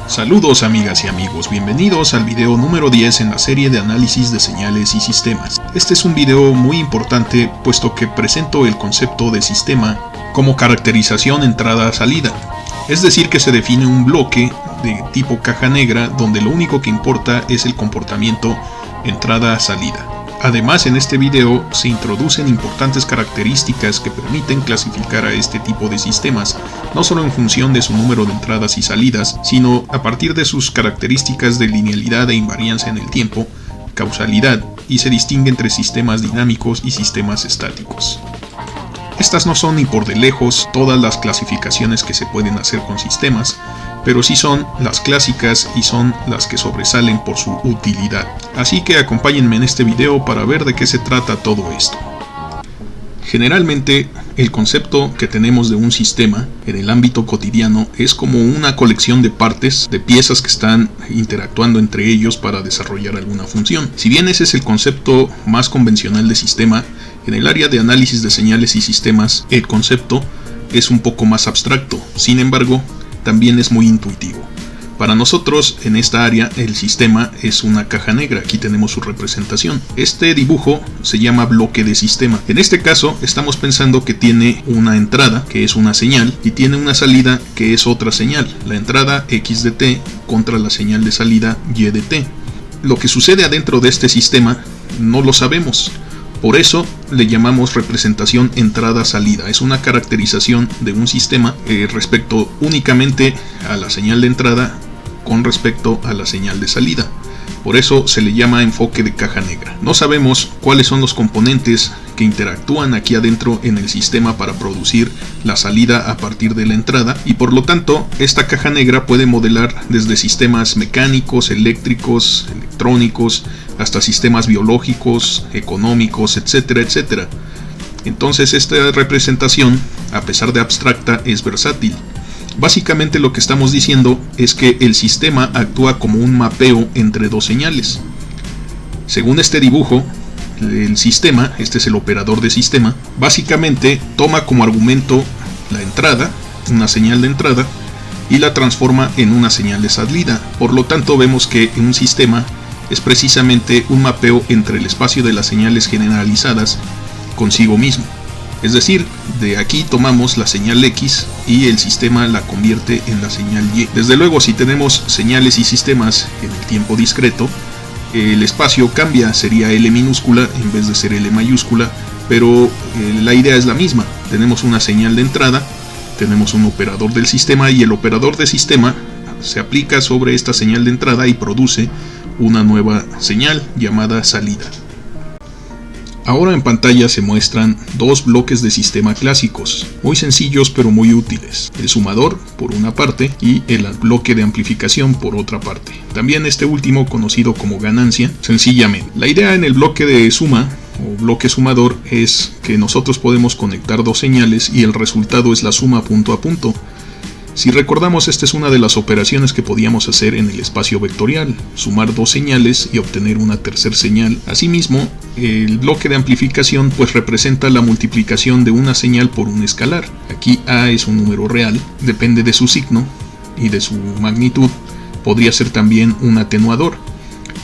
Saludos amigas y amigos, bienvenidos al video número 10 en la serie de análisis de señales y sistemas. Este es un video muy importante puesto que presento el concepto de sistema como caracterización entrada-salida. Es decir, que se define un bloque de tipo caja negra donde lo único que importa es el comportamiento entrada-salida. Además, en este video se introducen importantes características que permiten clasificar a este tipo de sistemas, no solo en función de su número de entradas y salidas, sino a partir de sus características de linealidad e invariancia en el tiempo, causalidad, y se distingue entre sistemas dinámicos y sistemas estáticos. Estas no son ni por de lejos todas las clasificaciones que se pueden hacer con sistemas, pero sí son las clásicas y son las que sobresalen por su utilidad. Así que acompáñenme en este video para ver de qué se trata todo esto. Generalmente, el concepto que tenemos de un sistema en el ámbito cotidiano es como una colección de partes, de piezas que están interactuando entre ellos para desarrollar alguna función. Si bien ese es el concepto más convencional de sistema, en el área de análisis de señales y sistemas, el concepto es un poco más abstracto. Sin embargo, también es muy intuitivo. Para nosotros, en esta área, el sistema es una caja negra. Aquí tenemos su representación. Este dibujo se llama bloque de sistema. En este caso, estamos pensando que tiene una entrada, que es una señal, y tiene una salida, que es otra señal. La entrada x de t contra la señal de salida y de t. Lo que sucede adentro de este sistema no lo sabemos. Por eso le llamamos representación entrada-salida. Es una caracterización de un sistema respecto únicamente a la señal de entrada con respecto a la señal de salida. Por eso se le llama enfoque de caja negra. No sabemos cuáles son los componentes que interactúan aquí adentro en el sistema para producir la salida a partir de la entrada, y por lo tanto esta caja negra puede modelar desde sistemas mecánicos, eléctricos, electrónicos, hasta sistemas biológicos, económicos, etcétera, etcétera. Entonces esta representación, a pesar de abstracta, es versátil. Básicamente lo que estamos diciendo es que el sistema actúa como un mapeo entre dos señales. Según este dibujo, el sistema, este es el operador de sistema, básicamente toma como argumento la entrada, una señal de entrada, y la transforma en una señal de salida. Por lo tanto, vemos que un sistema es precisamente un mapeo entre el espacio de las señales generalizadas consigo mismo. Es decir, de aquí tomamos la señal X y el sistema la convierte en la señal Y. Desde luego, si tenemos señales y sistemas en el tiempo discreto, el espacio cambia, sería L minúscula en vez de ser L mayúscula, pero la idea es la misma. Tenemos una señal de entrada, tenemos un operador del sistema y el operador de sistema se aplica sobre esta señal de entrada y produce una nueva señal llamada salida. Ahora en pantalla se muestran dos bloques de sistema clásicos, muy sencillos pero muy útiles. El sumador por una parte y el bloque de amplificación por otra parte. También este último conocido como ganancia, sencillamente. La idea en el bloque de suma o bloque sumador es que nosotros podemos conectar dos señales y el resultado es la suma punto a punto. Si recordamos, esta es una de las operaciones que podíamos hacer en el espacio vectorial, sumar dos señales y obtener una tercera señal. Asimismo, el bloque de amplificación pues representa la multiplicación de una señal por un escalar. Aquí A es un número real, depende de su signo y de su magnitud, podría ser también un atenuador.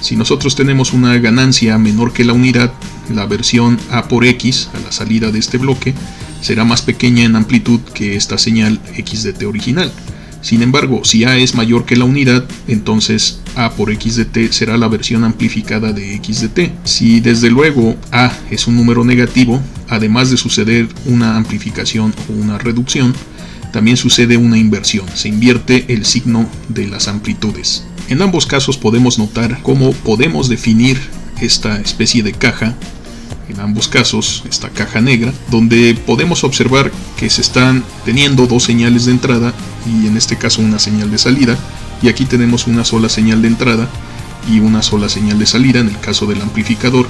Si nosotros tenemos una ganancia menor que la unidad, la versión A por X a la salida de este bloque será más pequeña en amplitud que esta señal x de t original. Sin embargo, si A es mayor que la unidad, entonces A por x de t será la versión amplificada de x de t. Si desde luego A es un número negativo, además de suceder una amplificación o una reducción, también sucede una inversión, se invierte el signo de las amplitudes. En ambos casos podemos notar cómo podemos definir esta especie de caja, en ambos casos esta caja negra, donde podemos observar que se están teniendo dos señales de entrada y en este caso una señal de salida, y aquí tenemos una sola señal de entrada y una sola señal de salida en el caso del amplificador,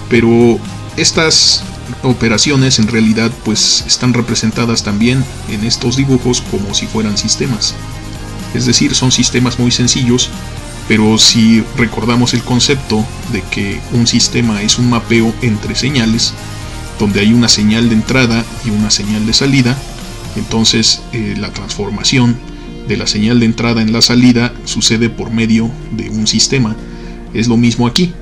pero estas operaciones en realidad pues están representadas también en estos dibujos como si fueran sistemas. Es decir, son sistemas muy sencillos, pero si recordamos el concepto de que un sistema es un mapeo entre señales, donde hay una señal de entrada y una señal de salida, entonces la transformación de la señal de entrada en la salida sucede por medio de un sistema. Es lo mismo aquí.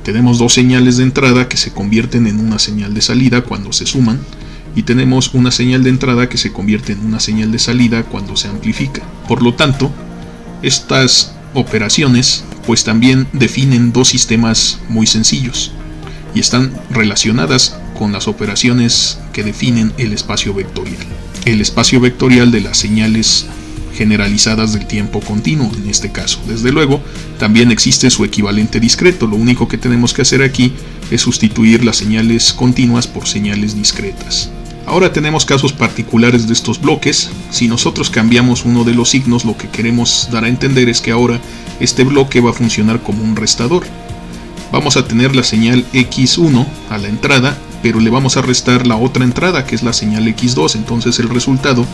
Tenemos dos señales de entrada que se convierten en una señal de salida cuando se suman, y tenemos una señal de entrada que se convierte en una señal de salida cuando se amplifica. Por lo tanto, estas operaciones pues también definen dos sistemas muy sencillos y están relacionadas con las operaciones que definen el espacio vectorial. El espacio vectorial de las señales generalizadas del tiempo continuo, en este caso. Desde luego, también existe su equivalente discreto. Lo único que tenemos que hacer aquí es sustituir las señales continuas por señales discretas. Ahora tenemos casos particulares de estos bloques. Si nosotros cambiamos uno de los signos, lo que queremos dar a entender es que ahora este bloque va a funcionar como un restador. Vamos a tener la señal X1 a la entrada, pero le vamos a restar la otra entrada, que es la señal X2. Entonces el resultado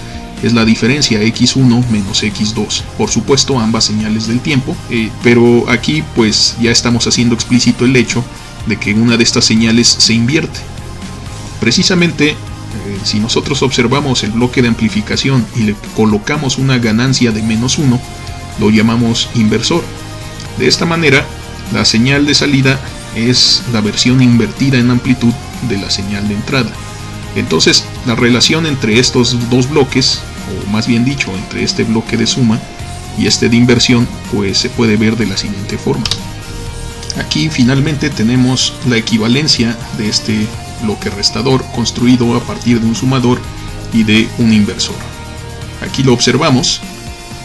es la diferencia X1 menos X2. Por supuesto, ambas señales del tiempo, pero aquí pues ya estamos haciendo explícito el hecho de que una de estas señales se invierte. Precisamente, si nosotros observamos el bloque de amplificación y le colocamos una ganancia de -1, lo llamamos inversor. De esta manera, la señal de salida es la versión invertida en amplitud de la señal de entrada. Entonces, la relación entre estos dos bloques, o más bien dicho, entre este bloque de suma y este de inversión, pues se puede ver de la siguiente forma. Aquí finalmente tenemos la equivalencia de este bloque restador construido a partir de un sumador y de un inversor. Aquí lo observamos.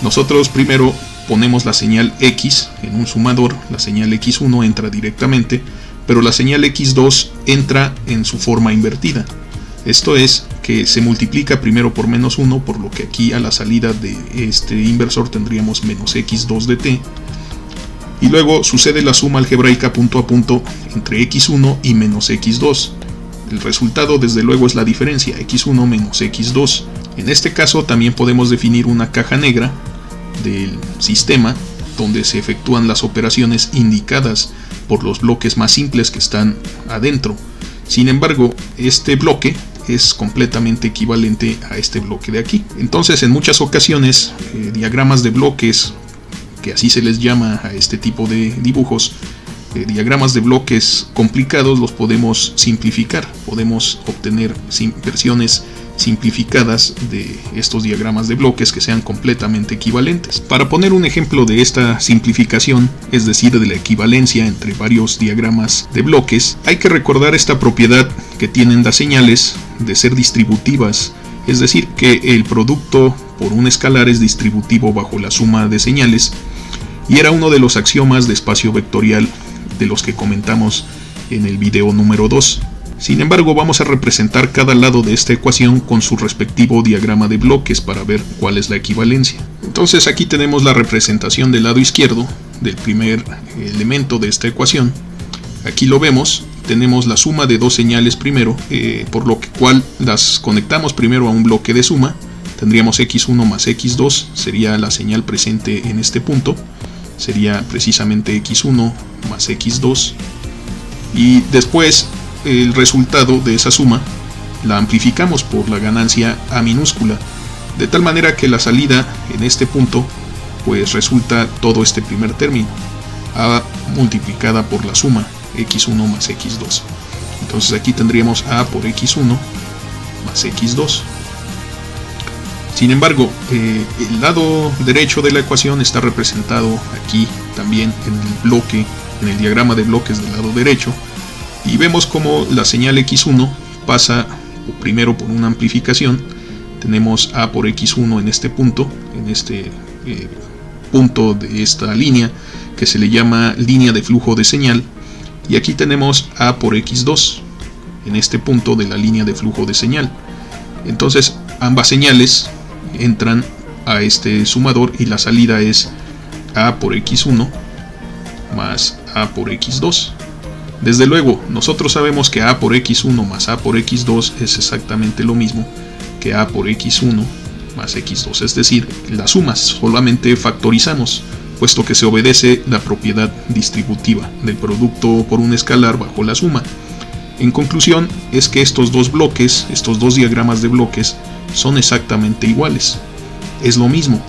Nosotros primero ponemos la señal X en un sumador, la señal X1 entra directamente, pero la señal X2 entra en su forma invertida. Esto es que se multiplica primero por -1, por lo que aquí a la salida de este inversor tendríamos -X2 de t, y luego sucede la suma algebraica punto a punto entre X1 y -X2. El resultado desde luego es la diferencia, X1 menos X2. En este caso también podemos definir una caja negra del sistema donde se efectúan las operaciones indicadas por los bloques más simples que están adentro. Sin embargo, este bloque es completamente equivalente a este bloque de aquí. Entonces, en muchas ocasiones, diagramas de bloques, que así se les llama a este tipo de dibujos, diagramas de bloques complicados, los podemos simplificar. Podemos obtener versiones simplificadas de estos diagramas de bloques que sean completamente equivalentes. Para poner un ejemplo de esta simplificación, es decir, de la equivalencia entre varios diagramas de bloques, hay que recordar esta propiedad que tienen las señales de ser distributivas, es decir, que el producto por un escalar es distributivo bajo la suma de señales, y era uno de los axiomas de espacio vectorial de los que comentamos en el video número 2. Sin embargo, vamos a representar cada lado de esta ecuación con su respectivo diagrama de bloques para ver cuál es la equivalencia. Entonces aquí tenemos la representación del lado izquierdo del primer elemento de esta ecuación. Aquí lo vemos, tenemos la suma de dos señales primero, por lo cual las conectamos primero a un bloque de suma. Tendríamos X1 más X2, sería la señal presente en este punto, sería precisamente X1 más X2, y después el resultado de esa suma la amplificamos por la ganancia A minúscula, de tal manera que la salida en este punto pues resulta todo este primer término, A multiplicada por la suma X1 más X2. Entonces aquí tendríamos A por X1 más X2. Sin embargo, el lado derecho de la ecuación está representado aquí también en el bloque, en el diagrama de bloques del lado derecho, y vemos como la señal X1 pasa primero por una amplificación. Tenemos A por X1 en este punto de esta línea, que se le llama línea de flujo de señal, y aquí tenemos A por X2 en este punto de la línea de flujo de señal. Entonces ambas señales entran a este sumador y la salida es A por X1 más A por X2. Desde luego, nosotros sabemos que A por X1 más A por X2 es exactamente lo mismo que A por X1 más x2, es decir, las sumas, solamente factorizamos, puesto que se obedece la propiedad distributiva del producto por un escalar bajo la suma. En conclusión, es que estos dos bloques, estos dos diagramas de bloques, son exactamente iguales. Es lo mismo,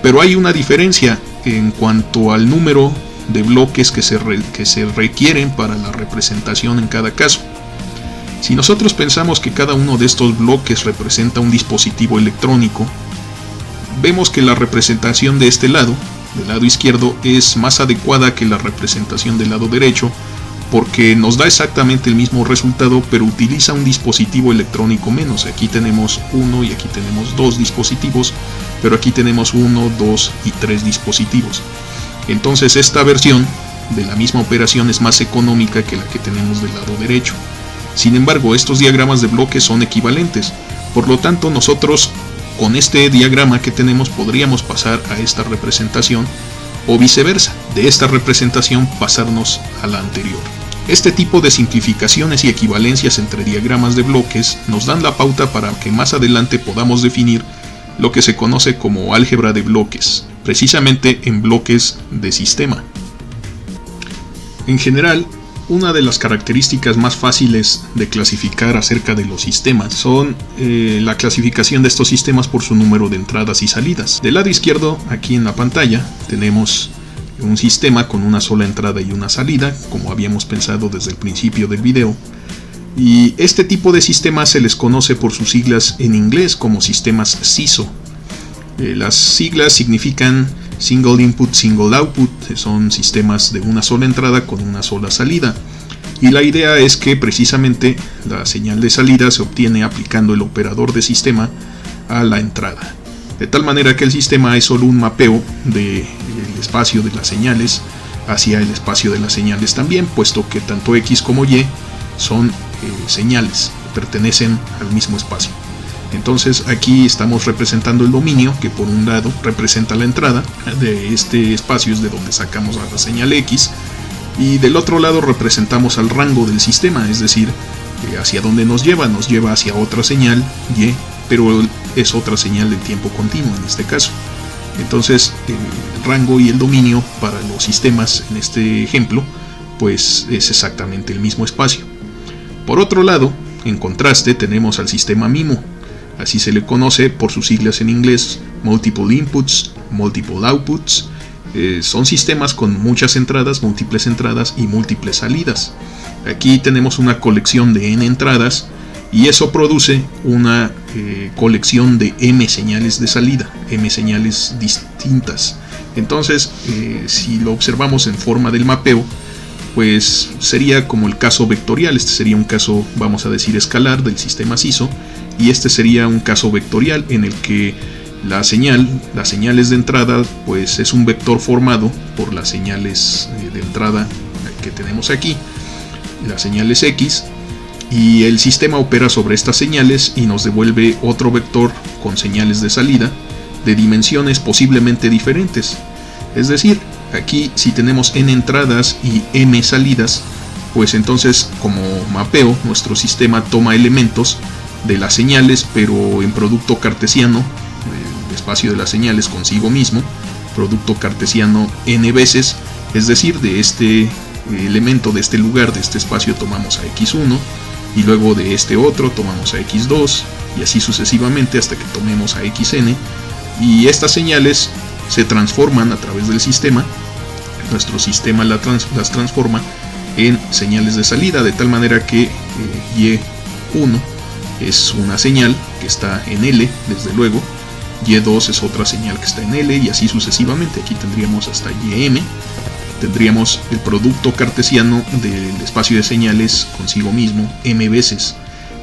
pero hay una diferencia en cuanto al número de bloques que se requieren para la representación en cada caso. Si nosotros pensamos que cada uno de estos bloques representa un dispositivo electrónico, vemos que la representación de este lado, del lado izquierdo, es más adecuada que la representación del lado derecho, porque nos da exactamente el mismo resultado, pero utiliza un dispositivo electrónico menos. Aquí tenemos uno y aquí tenemos dos dispositivos, pero aquí tenemos 1, 2 y 3 dispositivos. Entonces esta versión de la misma operación es más económica que la que tenemos del lado derecho. Sin embargo, estos diagramas de bloques son equivalentes, por lo tanto nosotros con este diagrama que tenemos podríamos pasar a esta representación o viceversa, de esta representación pasarnos a la anterior. Este tipo de simplificaciones y equivalencias entre diagramas de bloques nos dan la pauta para que más adelante podamos definir lo que se conoce como álgebra de bloques, precisamente en bloques de sistema. En general, una de las características más fáciles de clasificar acerca de los sistemas son la clasificación de estos sistemas por su número de entradas y salidas. Del lado izquierdo, aquí en la pantalla, tenemos un sistema con una sola entrada y una salida, como habíamos pensado desde el principio del video. Y este tipo de sistemas se les conoce por sus siglas en inglés como sistemas SISO. Las siglas significan Single Input, Single Output, son sistemas de una sola entrada con una sola salida. Y la idea es que precisamente la señal de salida se obtiene aplicando el operador de sistema a la entrada. De tal manera que el sistema es solo un mapeo del espacio de las señales hacia el espacio de las señales también, puesto que tanto X como Y son señales, pertenecen al mismo espacio. Entonces aquí estamos representando el dominio, que por un lado representa la entrada de este espacio, es de donde sacamos a la señal X, y del otro lado representamos al rango del sistema, es decir, hacia dónde nos lleva hacia otra señal Y, pero es otra señal de tiempo continuo en este caso. Entonces el rango y el dominio para los sistemas en este ejemplo pues es exactamente el mismo espacio. Por otro lado, en contraste tenemos al sistema MIMO. Así se le conoce por sus siglas en inglés, Multiple Inputs, Multiple Outputs. Son sistemas con muchas entradas, múltiples entradas y múltiples salidas. Aquí tenemos una colección de n entradas y eso produce una colección de m señales de salida, m señales distintas. Entonces, si lo observamos en forma del mapeo, pues sería como el caso vectorial. Este sería un caso, vamos a decir, escalar del sistema SISO, y este sería un caso vectorial en el que las señales de entrada pues es un vector formado por las señales de entrada que tenemos aquí, las señales X, y el sistema opera sobre estas señales y nos devuelve otro vector con señales de salida de dimensiones posiblemente diferentes. Es decir, aquí si tenemos n entradas y m salidas, pues entonces como mapeo nuestro sistema toma elementos de las señales, pero en producto cartesiano, el espacio de las señales consigo mismo, producto cartesiano n veces, es decir, de este elemento, de este lugar, de este espacio tomamos a x1, y luego de este otro tomamos a x2, y así sucesivamente hasta que tomemos a xn, y estas señales se transforman a través del sistema. Nuestro sistema las transforma en señales de salida, de tal manera que y1 es una señal que está en L, desde luego, y2 es otra señal que está en L, y así sucesivamente. Aquí tendríamos hasta ym, tendríamos el producto cartesiano del espacio de señales consigo mismo m veces,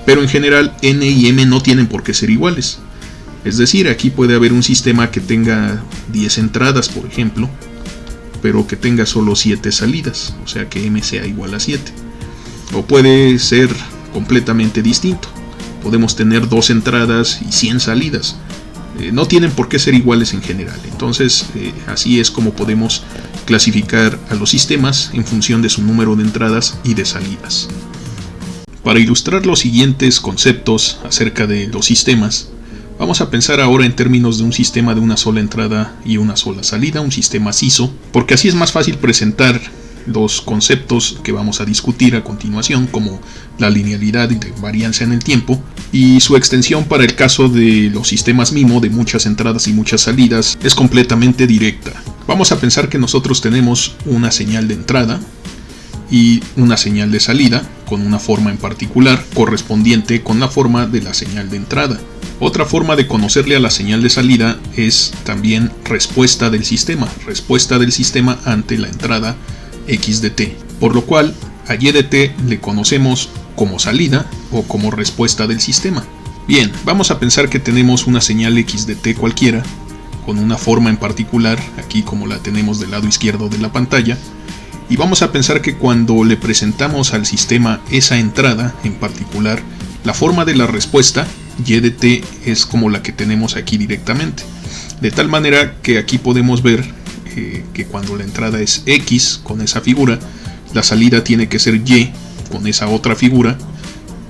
pero en general n y m no tienen por qué ser iguales. Es decir, aquí puede haber un sistema que tenga 10 entradas, por ejemplo, pero que tenga solo 7 salidas, o sea que m sea igual a 7. O puede ser completamente distinto. Podemos tener 2 entradas y 100 salidas. No tienen por qué ser iguales en general. Entonces, así es como podemos clasificar a los sistemas en función de su número de entradas y de salidas. Para ilustrar los siguientes conceptos acerca de los sistemas, Vamos a pensar ahora en términos de un sistema de una sola entrada y una sola salida, un sistema SISO, porque así es más fácil presentar los conceptos que vamos a discutir a continuación, como la linealidad y la varianza en el tiempo, y su extensión para el caso de los sistemas MIMO de muchas entradas y muchas salidas es completamente directa. Vamos a pensar que nosotros tenemos una señal de entrada y una señal de salida con una forma en particular correspondiente con la forma de la señal de entrada. Otra forma de conocerle a la señal de salida es también respuesta del sistema ante la entrada X de t, por lo cual a Y de t le conocemos como salida o como respuesta del sistema. Bien, vamos a pensar que tenemos una señal X de t cualquiera con una forma en particular, aquí como la tenemos del lado izquierdo de la pantalla, y vamos a pensar que cuando le presentamos al sistema esa entrada en particular, la forma de la respuesta Y de t es como la que tenemos aquí directamente, de tal manera que aquí podemos ver que cuando la entrada es X con esa figura, la salida tiene que ser Y con esa otra figura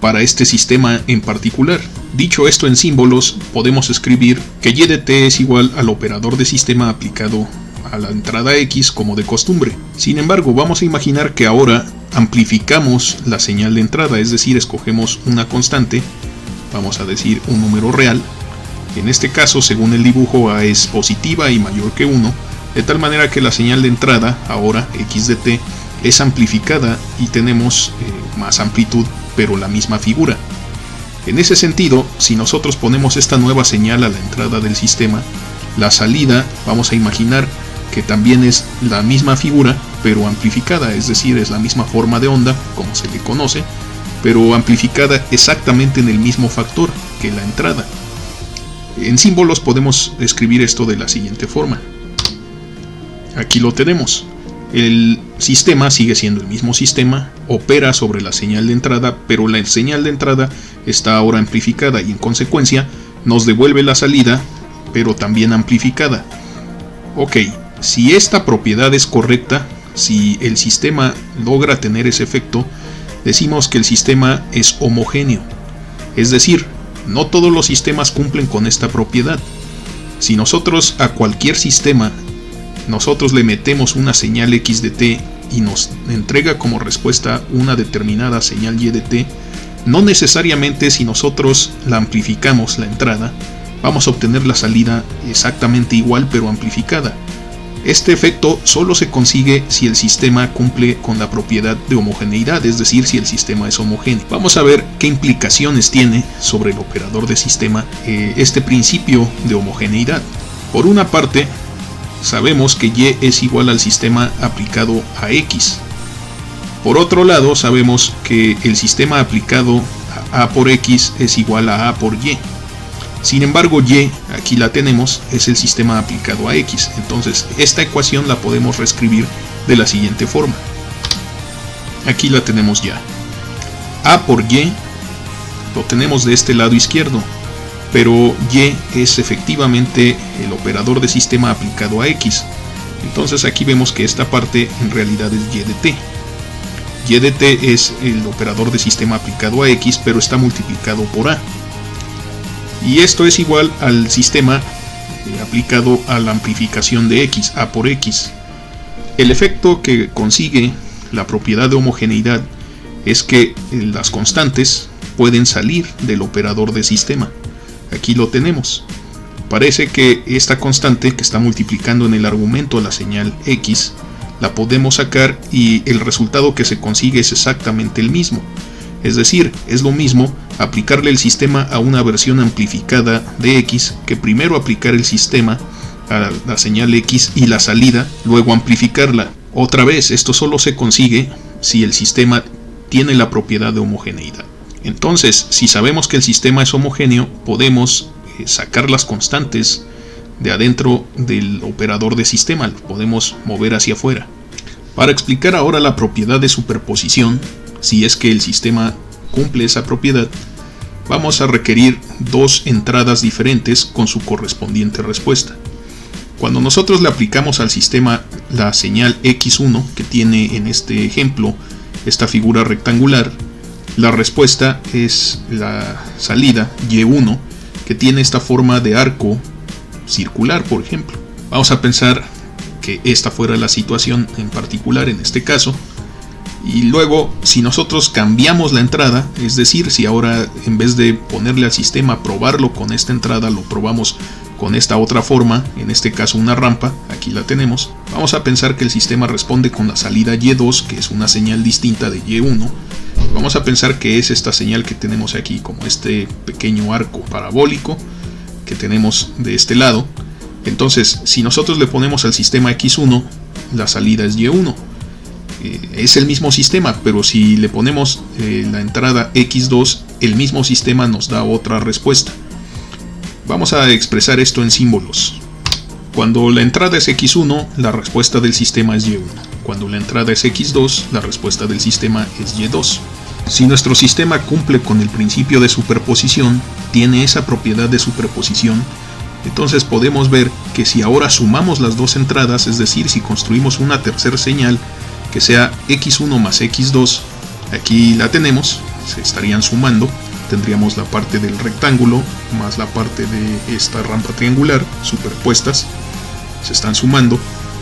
para este sistema en particular. Dicho esto en símbolos, podemos escribir que Y de t es igual al operador de sistema aplicado a la entrada X como de costumbre. Sin embargo, vamos a imaginar que ahora amplificamos la señal de entrada, es decir, escogemos una constante, vamos a decir un número real. En este caso, según el dibujo, A es positiva y mayor que 1, de tal manera que la señal de entrada, ahora X de t, es amplificada y tenemos más amplitud, pero la misma figura. En ese sentido, si nosotros ponemos esta nueva señal a la entrada del sistema, la salida vamos a imaginar que también es la misma figura, pero amplificada, es decir, es la misma forma de onda, como se le conoce, pero amplificada exactamente en el mismo factor que la entrada. En símbolos podemos escribir esto de la siguiente forma. Aquí lo tenemos. El sistema sigue siendo el mismo sistema, opera sobre la señal de entrada, pero la señal de entrada está ahora amplificada y en consecuencia nos devuelve la salida, pero también amplificada. Ok, si esta propiedad es correcta, si el sistema logra tener ese efecto, decimos que el sistema es homogéneo. Es decir, no todos los sistemas cumplen con esta propiedad. Si nosotros a cualquier sistema nosotros le metemos una señal X de t y nos entrega como respuesta una determinada señal Y de t, no necesariamente si nosotros la amplificamos la entrada, vamos a obtener la salida exactamente igual pero amplificada. Este efecto solo se consigue si el sistema cumple con la propiedad de homogeneidad, es decir, si el sistema es homogéneo. Vamos a ver qué implicaciones tiene sobre el operador de sistema este principio de homogeneidad. Por una parte, sabemos que Y es igual al sistema aplicado a X. Por otro lado, sabemos que el sistema aplicado a A por X es igual a A por Y. Sin embargo, Y, aquí la tenemos, es el sistema aplicado a X. Entonces, esta ecuación la podemos reescribir de la siguiente forma. Aquí la tenemos ya. A por Y lo tenemos de este lado izquierdo, pero Y es efectivamente el operador de sistema aplicado a X. Entonces aquí vemos que esta parte en realidad es Y de t. Y de t es el operador de sistema aplicado a X, pero está multiplicado por A. Y esto es igual al sistema aplicado a la amplificación de X, A por X. El efecto que consigue la propiedad de homogeneidad es que las constantes pueden salir del operador de sistema. Aquí lo tenemos. Parece que esta constante que está multiplicando en el argumento la señal X, la podemos sacar y el resultado que se consigue es exactamente el mismo. Es decir, es lo mismo aplicarle el sistema a una versión amplificada de X que primero aplicar el sistema a la señal X y la salida, luego amplificarla. Otra vez, esto solo se consigue si el sistema tiene la propiedad de homogeneidad. Entonces, si sabemos que el sistema es homogéneo, podemos sacar las constantes de adentro del operador de sistema, lo podemos mover hacia afuera. Para explicar ahora la propiedad de superposición, si es que el sistema cumple esa propiedad, vamos a requerir dos entradas diferentes con su correspondiente respuesta. Cuando nosotros le aplicamos al sistema la señal X1 que tiene en este ejemplo esta figura rectangular, la respuesta es la salida Y1 que tiene esta forma de arco circular, por ejemplo. Vamos a pensar que esta fuera la situación en particular en este caso. Y luego, si nosotros cambiamos la entrada, es decir, si ahora en vez de ponerle al sistema probarlo con esta entrada, lo probamos con esta otra forma, en este caso una rampa, aquí la tenemos, vamos a pensar que el sistema responde con la salida Y2, que es una señal distinta de Y1. Vamos a pensar que es esta señal que tenemos aquí, como este pequeño arco parabólico que tenemos de este lado. Entonces, si nosotros le ponemos al sistema X1, la salida es Y1. Es el mismo sistema, pero si le ponemos la entrada X2, el mismo sistema nos da otra respuesta. Vamos a expresar esto en símbolos. Cuando la entrada es X1, la respuesta del sistema es Y1. Cuando la entrada es X2, la respuesta del sistema es Y2. Si nuestro sistema cumple con el principio de superposición, tiene esa propiedad de superposición, entonces podemos ver que si ahora sumamos las dos entradas, es decir, si construimos una tercera señal, que sea X1 más X2, aquí la tenemos, se estarían sumando, tendríamos la parte del rectángulo más la parte de esta rampa triangular superpuestas, se están sumando,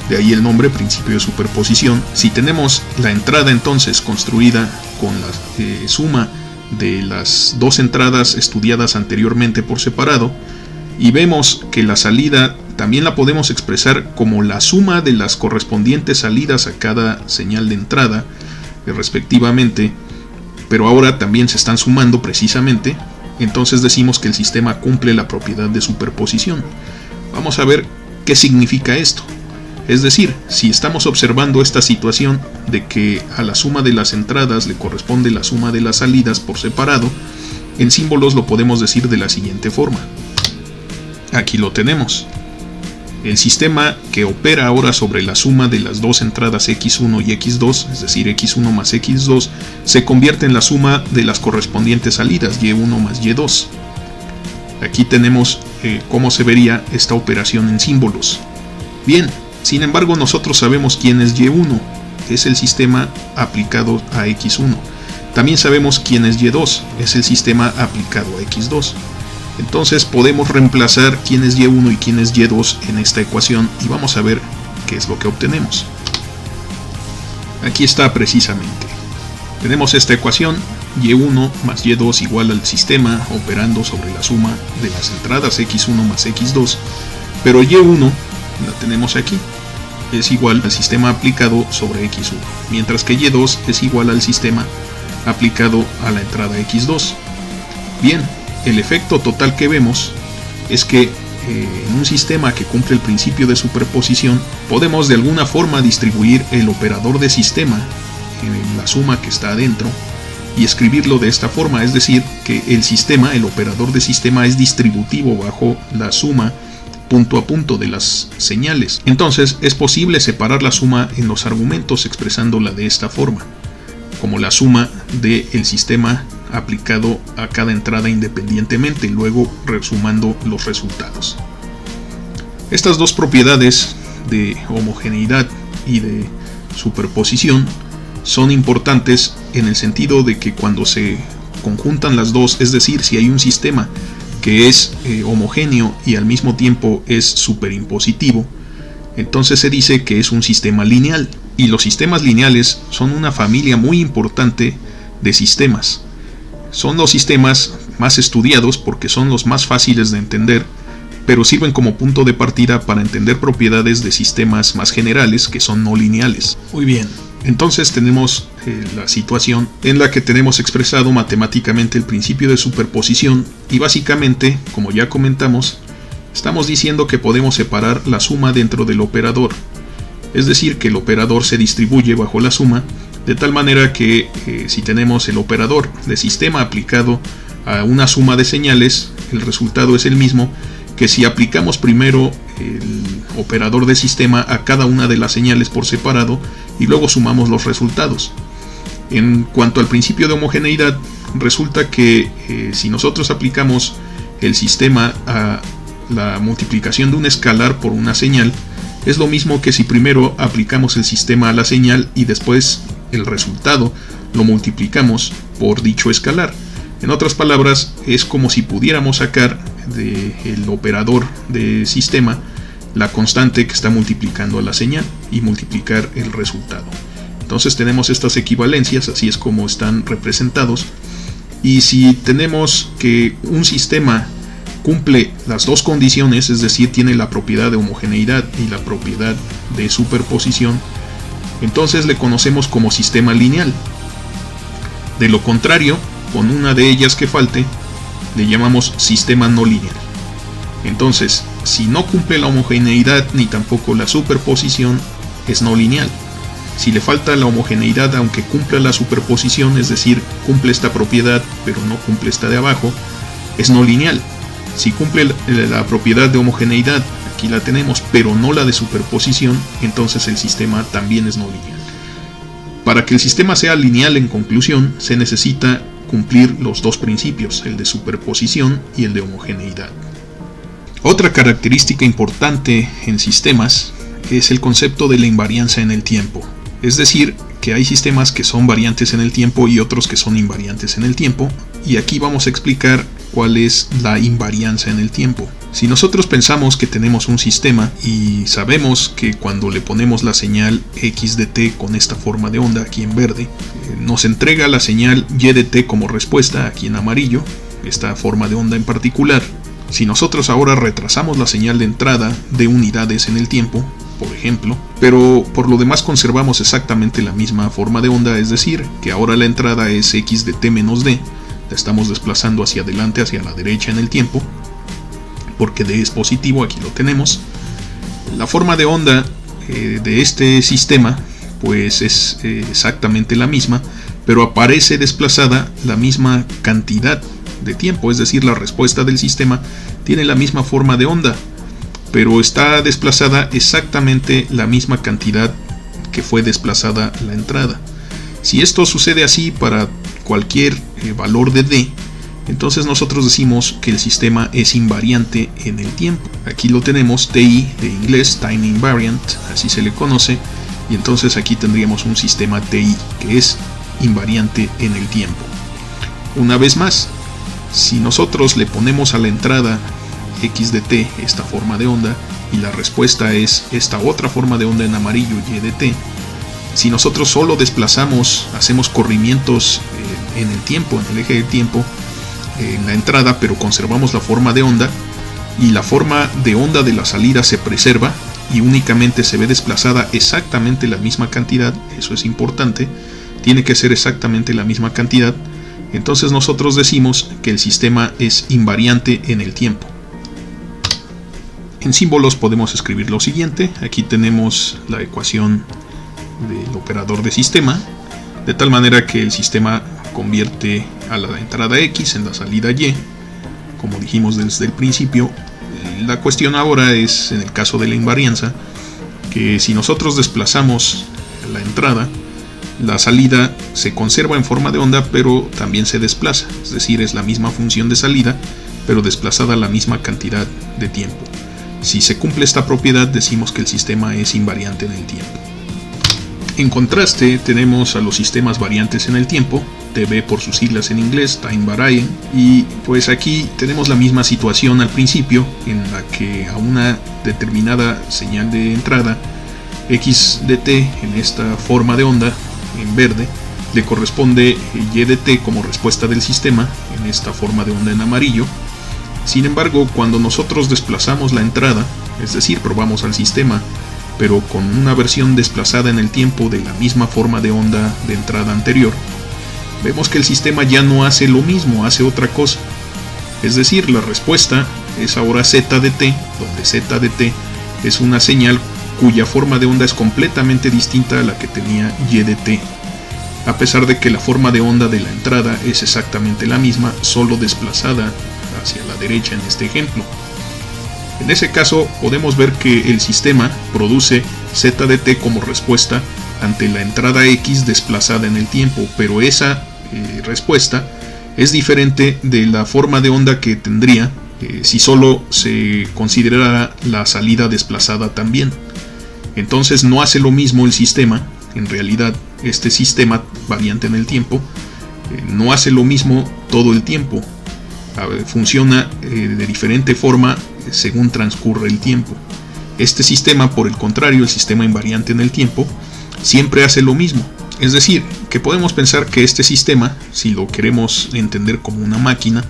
de ahí el nombre, principio de superposición. Si tenemos la entrada entonces construida con la suma de las dos entradas estudiadas anteriormente por separado, y vemos que la salida también la podemos expresar como la suma de las correspondientes salidas a cada señal de entrada, respectivamente, pero ahora también se están sumando precisamente, entonces decimos que el sistema cumple la propiedad de superposición. Vamos a ver qué significa esto. Es decir, si estamos observando esta situación de que a la suma de las entradas le corresponde la suma de las salidas por separado, en símbolos lo podemos decir de la siguiente forma. Aquí lo tenemos. El sistema que opera ahora sobre la suma de las dos entradas X1 y X2, es decir, X1 más X2, se convierte en la suma de las correspondientes salidas, Y1 más Y2. Aquí tenemos cómo se vería esta operación en símbolos. Bien, sin embargo nosotros sabemos quién es Y1, es el sistema aplicado a X1. También sabemos quién es Y2, es el sistema aplicado a X2. Entonces podemos reemplazar quién es Y1 y quién es Y2 en esta ecuación y vamos a ver qué es lo que obtenemos. Aquí está precisamente. Tenemos esta ecuación, Y1 más Y2 igual al sistema operando sobre la suma de las entradas X1 más X2, pero Y1 la tenemos aquí, es igual al sistema aplicado sobre X1, mientras que Y2 es igual al sistema aplicado a la entrada X2. Bien, el efecto total que vemos es que en un sistema que cumple el principio de superposición podemos de alguna forma distribuir el operador de sistema en la suma que está adentro y escribirlo de esta forma, es decir, que el sistema, el operador de sistema es distributivo bajo la suma punto a punto de las señales. Entonces es posible separar la suma en los argumentos expresándola de esta forma, como la suma del sistema aplicado a cada entrada independientemente y luego resumando los resultados. Estas dos propiedades de homogeneidad y de superposición son importantes en el sentido de que cuando se conjuntan las dos, es decir, si hay un sistema que es homogéneo y al mismo tiempo es superimpositivo, entonces se dice que es un sistema lineal, y los sistemas lineales son una familia muy importante de sistemas. Son los sistemas más estudiados porque son los más fáciles de entender, pero sirven como punto de partida para entender propiedades de sistemas más generales que son no lineales. Muy bien, entonces tenemos la situación en la que tenemos expresado matemáticamente el principio de superposición y básicamente, como ya comentamos, estamos diciendo que podemos separar la suma dentro del operador, es decir, que el operador se distribuye bajo la suma, de tal manera que si tenemos el operador de sistema aplicado a una suma de señales, el resultado es el mismo que si aplicamos primero el operador de sistema a cada una de las señales por separado y luego sumamos los resultados. En cuanto al principio de homogeneidad, resulta que si nosotros aplicamos el sistema a la multiplicación de un escalar por una señal, es lo mismo que si primero aplicamos el sistema a la señal y después el resultado lo multiplicamos por dicho escalar. En otras palabras, es como si pudiéramos sacar del operador de sistema la constante que está multiplicando a la señal y multiplicar el resultado. Entonces tenemos estas equivalencias, así es como están representados. Y si tenemos que un sistema cumple las dos condiciones, es decir, tiene la propiedad de homogeneidad y la propiedad de superposición, entonces le conocemos como sistema lineal. De lo contrario, con una de ellas que falte, le llamamos sistema no lineal. Entonces, si no cumple la homogeneidad ni tampoco la superposición, es no lineal. Si le falta la homogeneidad aunque cumpla la superposición, es decir, cumple esta propiedad pero no cumple esta de abajo, es no lineal. Si cumple la propiedad de homogeneidad, aquí la tenemos, pero no la de superposición, entonces el sistema también es no lineal. Para que el sistema sea lineal, en conclusión, se necesita cumplir los dos principios, el de superposición y el de homogeneidad. Otra característica importante en sistemas es el concepto de la invarianza en el tiempo. Es decir, que hay sistemas que son variantes en el tiempo y otros que son invariantes en el tiempo, y aquí vamos a explicar cuál es la invarianza en el tiempo. Si nosotros pensamos que tenemos un sistema y sabemos que cuando le ponemos la señal x de t con esta forma de onda aquí en verde, nos entrega la señal y de t como respuesta aquí en amarillo, esta forma de onda en particular. Si nosotros ahora retrasamos la señal de entrada de unidades en el tiempo, por ejemplo, pero por lo demás conservamos exactamente la misma forma de onda, es decir, que ahora la entrada es x de t menos d, la estamos desplazando hacia adelante, hacia la derecha en el tiempo, porque d es positivo, aquí lo tenemos. La forma de onda de este sistema pues es exactamente la misma, pero aparece desplazada la misma cantidad de tiempo, es decir, la respuesta del sistema tiene la misma forma de onda, pero está desplazada exactamente la misma cantidad que fue desplazada la entrada. Si esto sucede así para cualquier valor de d, entonces nosotros decimos que el sistema es invariante en el tiempo. Aquí lo tenemos, TI de inglés, Time Invariant, así se le conoce, y entonces aquí tendríamos un sistema TI que es invariante en el tiempo. Una vez más, si nosotros le ponemos a la entrada x de t esta forma de onda y la respuesta es esta otra forma de onda en amarillo y de t, si nosotros solo desplazamos, hacemos corrimientos en el tiempo, en el eje del tiempo, en la entrada, pero conservamos la forma de onda y la forma de onda de la salida se preserva y únicamente se ve desplazada exactamente la misma cantidad, eso es importante, tiene que ser exactamente la misma cantidad, entonces nosotros decimos que el sistema es invariante en el tiempo. En símbolos podemos escribir lo siguiente, aquí tenemos la ecuación del operador de sistema, de tal manera que el sistema convierte a la entrada x en la salida y, como dijimos desde el principio. La cuestión ahora es, en el caso de la invarianza, que si nosotros desplazamos la entrada, la salida se conserva en forma de onda, pero también se desplaza, es decir, es la misma función de salida, pero desplazada la misma cantidad de tiempo. Si se cumple esta propiedad, decimos que el sistema es invariante en el tiempo. En contraste, tenemos a los sistemas variantes en el tiempo, TB por sus siglas en inglés, Time Varying, y pues aquí tenemos la misma situación al principio, en la que a una determinada señal de entrada, x de t en esta forma de onda, en verde, le corresponde y de t como respuesta del sistema, en esta forma de onda en amarillo. Sin embargo, cuando nosotros desplazamos la entrada, es decir, probamos al sistema, pero con una versión desplazada en el tiempo de la misma forma de onda de entrada anterior, vemos que el sistema ya no hace lo mismo, hace otra cosa. Es decir, la respuesta es ahora z de t, donde z de t es una señal cuya forma de onda es completamente distinta a la que tenía y de t, a pesar de que la forma de onda de la entrada es exactamente la misma, solo desplazada hacia la derecha en este ejemplo. En ese caso podemos ver que el sistema produce z de t como respuesta ante la entrada x desplazada en el tiempo, pero esa respuesta es diferente de la forma de onda que tendría si solo se considerara la salida desplazada también. Entonces no hace lo mismo el sistema, en realidad este sistema variante en el tiempo no hace lo mismo todo el tiempo. funciona de diferente forma según transcurre el tiempo. Este sistema, por el contrario, el sistema invariante en el tiempo, siempre hace lo mismo. Es decir, que podemos pensar que este sistema, si lo queremos entender como una máquina,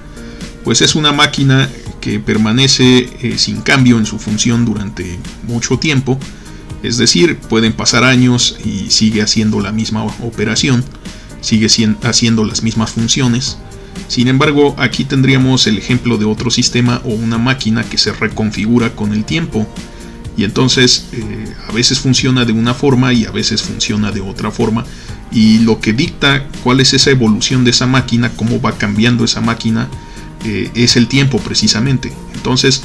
pues es una máquina que permanece sin cambio en su función durante mucho tiempo. Es decir, pueden pasar años y sigue haciendo la misma operación, sigue haciendo las mismas funciones. Sin embargo, aquí tendríamos el ejemplo de otro sistema o una máquina que se reconfigura con el tiempo. Y entonces a veces funciona de una forma y a veces funciona de otra forma. Y lo que dicta cuál es esa evolución de esa máquina, cómo va cambiando esa máquina, es el tiempo precisamente. Entonces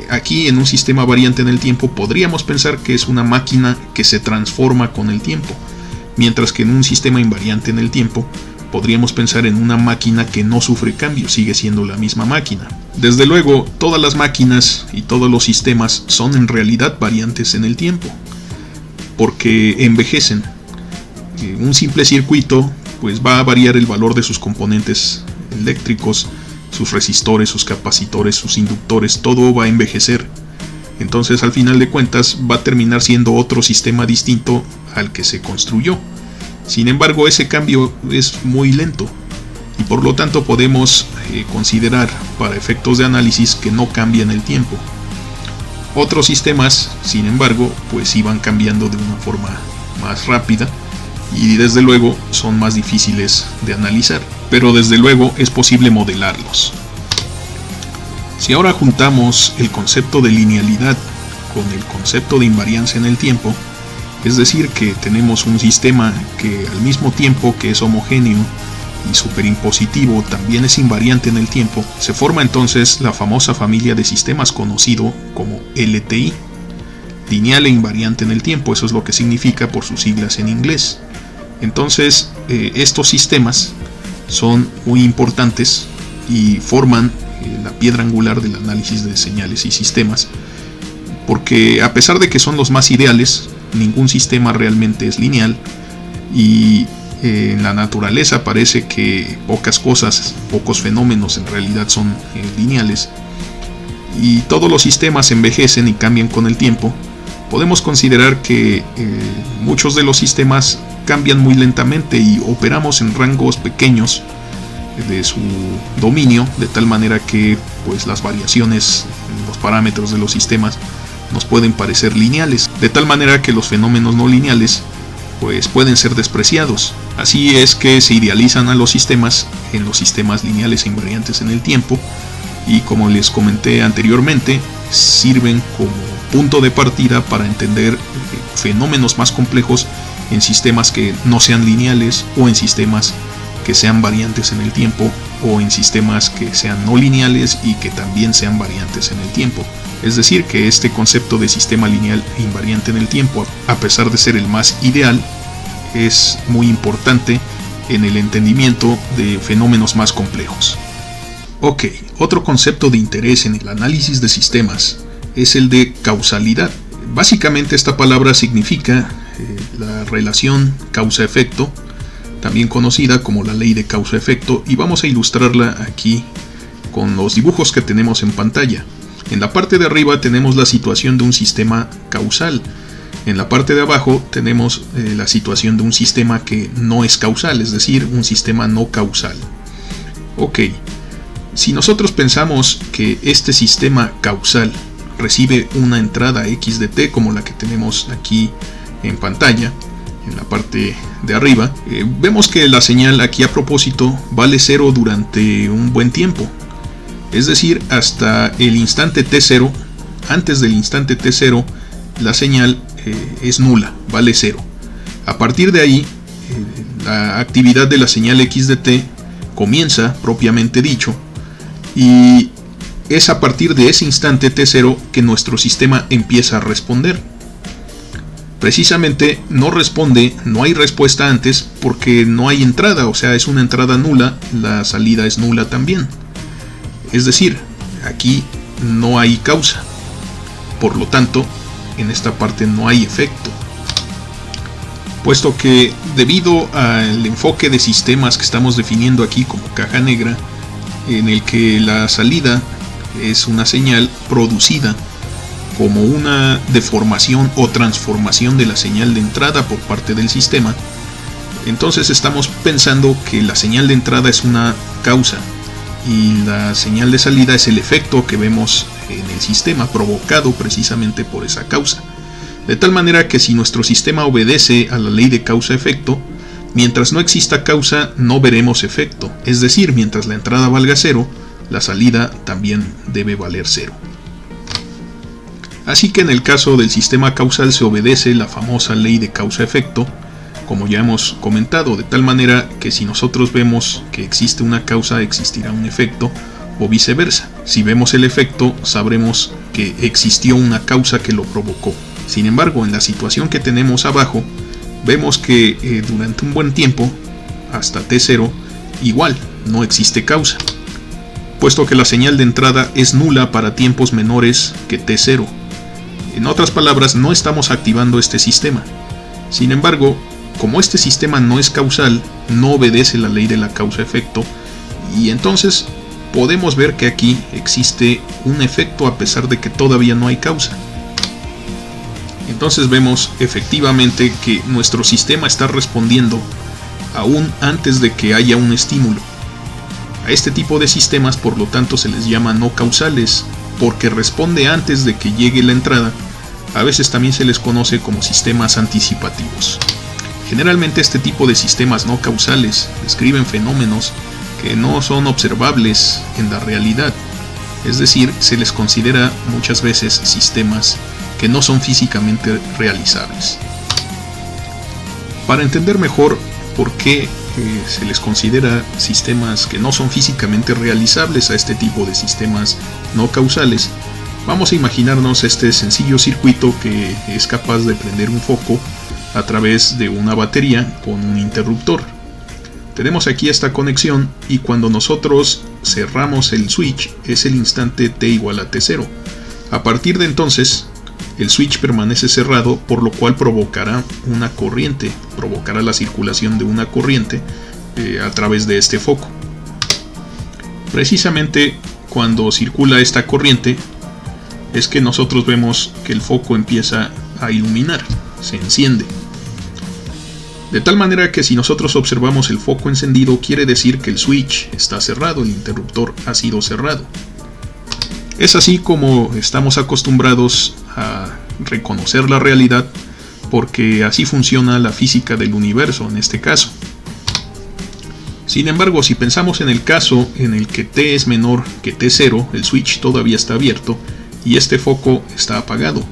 aquí en un sistema variante en el tiempo podríamos pensar que es una máquina que se transforma con el tiempo. Mientras que en un sistema invariante en el tiempo podríamos pensar en una máquina que no sufre cambios, sigue siendo la misma máquina. Desde luego, todas las máquinas y todos los sistemas son en realidad variantes en el tiempo, porque envejecen. Un simple circuito pues va a variar el valor de sus componentes eléctricos, sus resistores, sus capacitores, sus inductores, todo va a envejecer. Entonces al final de cuentas va a terminar siendo otro sistema distinto al que se construyó. Sin embargo, ese cambio es muy lento y por lo tanto podemos considerar para efectos de análisis que no cambian el tiempo. Otros sistemas, sin embargo, pues iban cambiando de una forma más rápida y desde luego son más difíciles de analizar, pero desde luego es posible modelarlos. Si ahora juntamos el concepto de linealidad con el concepto de invariancia en el tiempo, es decir, que tenemos un sistema que al mismo tiempo que es homogéneo y superimpositivo también es invariante en el tiempo, se forma entonces la famosa familia de sistemas conocido como LTI, lineal e invariante en el tiempo. Eso es lo que significa por sus siglas en inglés. Entonces estos sistemas son muy importantes y forman la piedra angular del análisis de señales y sistemas, porque a pesar de que son los más ideales, ningún sistema realmente es lineal y en la naturaleza parece que pocas cosas, pocos fenómenos en realidad son lineales, y todos los sistemas envejecen y cambian con el tiempo. Podemos considerar que muchos de los sistemas cambian muy lentamente y operamos en rangos pequeños de su dominio, de tal manera que pues las variaciones en los parámetros de los sistemas nos pueden parecer lineales, de tal manera que los fenómenos no lineales pues pueden ser despreciados. Así es que se idealizan a los sistemas en los sistemas lineales e invariantes en el tiempo, y como les comenté anteriormente, sirven como punto de partida para entender fenómenos más complejos en sistemas que no sean lineales, o en sistemas que sean variantes en el tiempo, o en sistemas que sean no lineales y que también sean variantes en el tiempo. Es decir, que este concepto de sistema lineal e invariante en el tiempo, a pesar de ser el más ideal, es muy importante en el entendimiento de fenómenos más complejos. Ok, otro concepto de interés en el análisis de sistemas es el de causalidad. Básicamente esta palabra significa la relación causa-efecto, también conocida como la ley de causa-efecto, y vamos a ilustrarla aquí con los dibujos que tenemos en pantalla. En la parte de arriba tenemos la situación de un sistema causal. En la parte de abajo tenemos la situación de un sistema que no es causal, es decir, un sistema no causal. Ok, si nosotros pensamos que este sistema causal recibe una entrada x de t como la que tenemos aquí en pantalla, en la parte de arriba, vemos que la señal aquí a propósito vale 0 durante un buen tiempo. Es decir, hasta el instante t0, antes del instante t0, la señal es nula, vale 0. A partir de ahí, la actividad de la señal x de t comienza, propiamente dicho, y es a partir de ese instante t0 que nuestro sistema empieza a responder. Precisamente no responde, no hay respuesta antes porque no hay entrada, o sea, es una entrada nula, la salida es nula también. Es decir, aquí no hay causa, por lo tanto, en esta parte no hay efecto. Puesto que debido al enfoque de sistemas que estamos definiendo aquí como caja negra, en el que la salida es una señal producida como una deformación o transformación de la señal de entrada por parte del sistema, entonces estamos pensando que la señal de entrada es una causa y la señal de salida es el efecto que vemos en el sistema provocado precisamente por esa causa. De tal manera que si nuestro sistema obedece a la ley de causa-efecto, mientras no exista causa no veremos efecto, es decir, mientras la entrada valga 0, la salida también debe valer 0. Así que en el caso del sistema causal se obedece la famosa ley de causa-efecto, como ya hemos comentado, de tal manera que si nosotros vemos que existe una causa, existirá un efecto, o viceversa. Si vemos el efecto, sabremos que existió una causa que lo provocó. Sin embargo, en la situación que tenemos abajo, vemos que durante un buen tiempo, hasta T0, igual no existe causa, puesto que la señal de entrada es nula para tiempos menores que T0. En otras palabras, no estamos activando este sistema. Sin embargo, como este sistema no es causal, no obedece la ley de la causa-efecto, y entonces podemos ver que aquí existe un efecto a pesar de que todavía no hay causa. Entonces vemos efectivamente que nuestro sistema está respondiendo aún antes de que haya un estímulo. A este tipo de sistemas, por lo tanto, se les llama no causales, porque responde antes de que llegue la entrada. A veces también se les conoce como sistemas anticipativos. Generalmente este tipo de sistemas no causales describen fenómenos que no son observables en la realidad, es decir, se les considera muchas veces sistemas que no son físicamente realizables. Para entender mejor por qué se les considera sistemas que no son físicamente realizables a este tipo de sistemas no causales, vamos a imaginarnos este sencillo circuito que es capaz de prender un foco a través de una batería con un interruptor. Tenemos aquí esta conexión y cuando nosotros cerramos el switch es el instante t igual a t0. A partir de entonces el switch permanece cerrado, por lo cual provocará una corriente, provocará la circulación de una corriente a través de este foco. Precisamente cuando circula esta corriente es que nosotros vemos que el foco empieza a iluminar, se enciende. De tal manera que si nosotros observamos el foco encendido, quiere decir que el switch está cerrado, el interruptor ha sido cerrado. Es así como estamos acostumbrados a reconocer la realidad, porque así funciona la física del universo en este caso. Sin embargo, si pensamos en el caso en el que t es menor que t0, el switch todavía está abierto y este foco está apagado.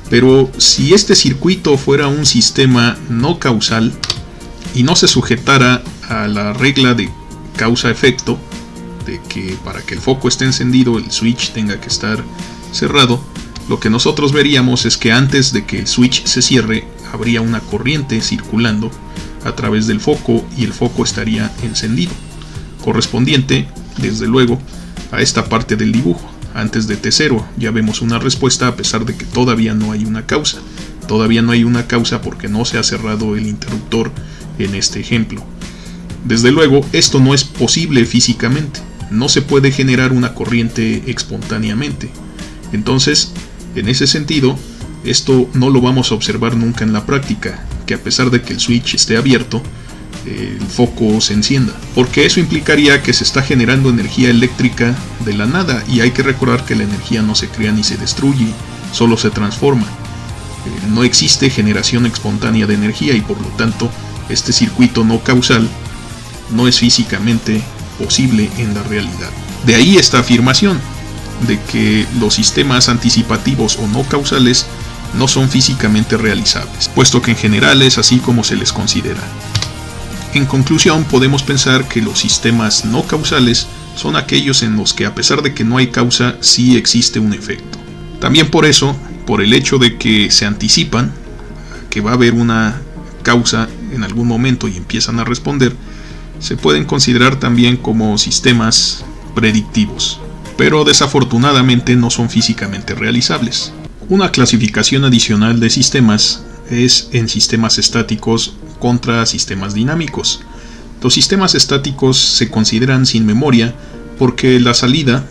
Pero si este circuito fuera un sistema no causal y no se sujetara a la regla de causa-efecto, de que para que el foco esté encendido el switch tenga que estar cerrado, lo que nosotros veríamos es que antes de que el switch se cierre habría una corriente circulando a través del foco y el foco estaría encendido, correspondiente, desde luego, a esta parte del dibujo. Antes de T0 ya vemos una respuesta a pesar de que todavía no hay una causa. Todavía no hay una causa porque no se ha cerrado el interruptor en este ejemplo. Desde luego, esto no es posible físicamente. No se puede generar una corriente espontáneamente. Entonces, en ese sentido, esto no lo vamos a observar nunca en la práctica, que a pesar de que el switch esté abierto, el foco se encienda, porque eso implicaría que se está generando energía eléctrica de la nada, y hay que recordar que la energía no se crea ni se destruye, solo se transforma. No existe generación espontánea de energía y por lo tanto este circuito no causal no es físicamente posible en la realidad. De ahí esta afirmación de que los sistemas anticipativos o no causales no son físicamente realizables, puesto que en general es así como se les considera. En conclusión, podemos pensar que los sistemas no causales son aquellos en los que a pesar de que no hay causa, sí existe un efecto. También por eso, por el hecho de que se anticipan, que va a haber una causa en algún momento y empiezan a responder, se pueden considerar también como sistemas predictivos, pero desafortunadamente no son físicamente realizables. Una clasificación adicional de sistemas es en sistemas estáticos contra sistemas dinámicos. Los sistemas estáticos se consideran sin memoria porque la salida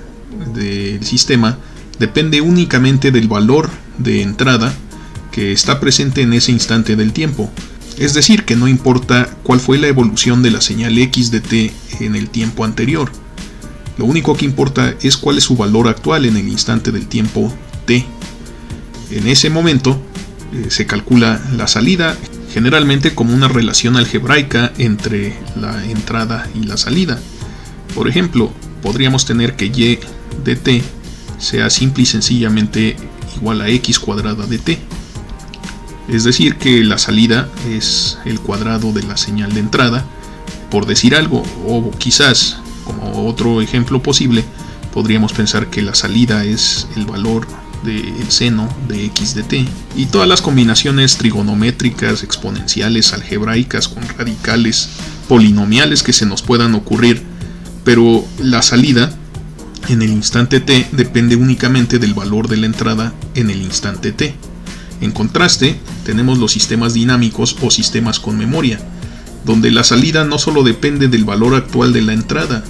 del sistema depende únicamente del valor de entrada que está presente en ese instante del tiempo. Es decir, que no importa cuál fue la evolución de la señal x de t en el tiempo anterior. Lo único que importa es cuál es su valor actual en el instante del tiempo t. En ese momento se calcula la salida, generalmente como una relación algebraica entre la entrada y la salida. Por ejemplo, podríamos tener que y de t sea simple y sencillamente igual a x cuadrada de t. Es decir, que la salida es el cuadrado de la señal de entrada, por decir algo, o quizás, como otro ejemplo posible, podríamos pensar que la salida es el valor del seno de x de t. Y todas las combinaciones trigonométricas, exponenciales, algebraicas, con radicales, polinomiales que se nos puedan ocurrir, pero la salida en el instante t depende únicamente del valor de la entrada en el instante t. En contraste, tenemos los sistemas dinámicos o sistemas con memoria, donde la salida no solo depende del valor actual de la entrada,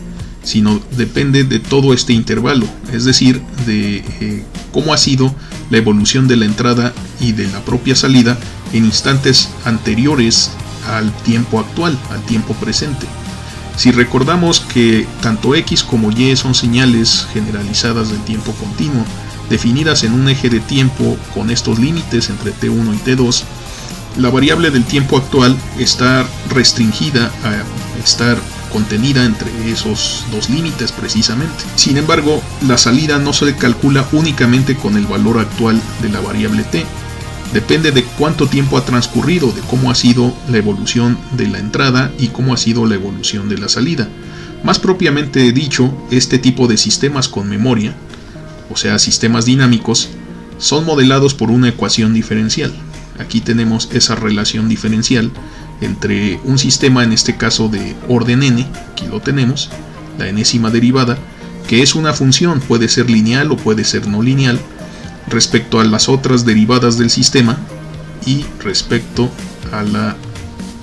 sino depende de todo este intervalo, es decir, de cómo ha sido la evolución de la entrada y de la propia salida en instantes anteriores al tiempo actual, al tiempo presente. Si recordamos que tanto x como y son señales generalizadas del tiempo continuo, definidas en un eje de tiempo con estos límites entre t1 y t2, la variable del tiempo actual está restringida a estar contenida entre esos dos límites precisamente. Sin embargo, la salida no se calcula únicamente con el valor actual de la variable t. Depende de cuánto tiempo ha transcurrido, de cómo ha sido la evolución de la entrada y cómo ha sido la evolución de la salida. Más propiamente dicho, este tipo de sistemas con memoria, o sea, sistemas dinámicos, son modelados por una ecuación diferencial. Aquí tenemos esa relación diferencial entre un sistema, en este caso de orden n, aquí lo tenemos, la enésima derivada, que es una función, puede ser lineal o puede ser no lineal, respecto a las otras derivadas del sistema y respecto a la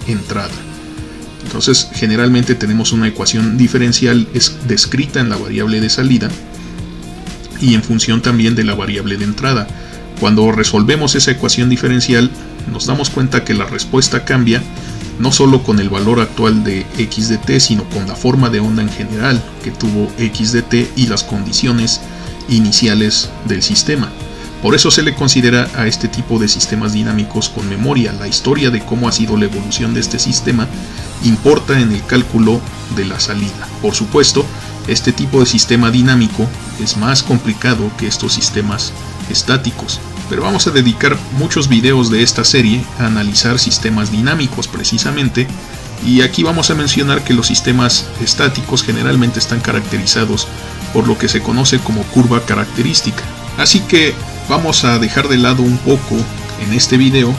entrada. Entonces, generalmente tenemos una ecuación diferencial descrita en la variable de salida y en función también de la variable de entrada. Cuando resolvemos esa ecuación diferencial, nos damos cuenta que la respuesta cambia no solo con el valor actual de x de t, sino con la forma de onda en general que tuvo x de t y las condiciones iniciales del sistema. Por eso se le considera a este tipo de sistemas dinámicos con memoria. La historia de cómo ha sido la evolución de este sistema importa en el cálculo de la salida. Por supuesto, este tipo de sistema dinámico es más complicado que estos sistemas estáticos, pero vamos a dedicar muchos videos de esta serie a analizar sistemas dinámicos precisamente, y aquí vamos a mencionar que los sistemas estáticos generalmente están caracterizados por lo que se conoce como curva característica. Así que vamos a dejar de lado un poco en este video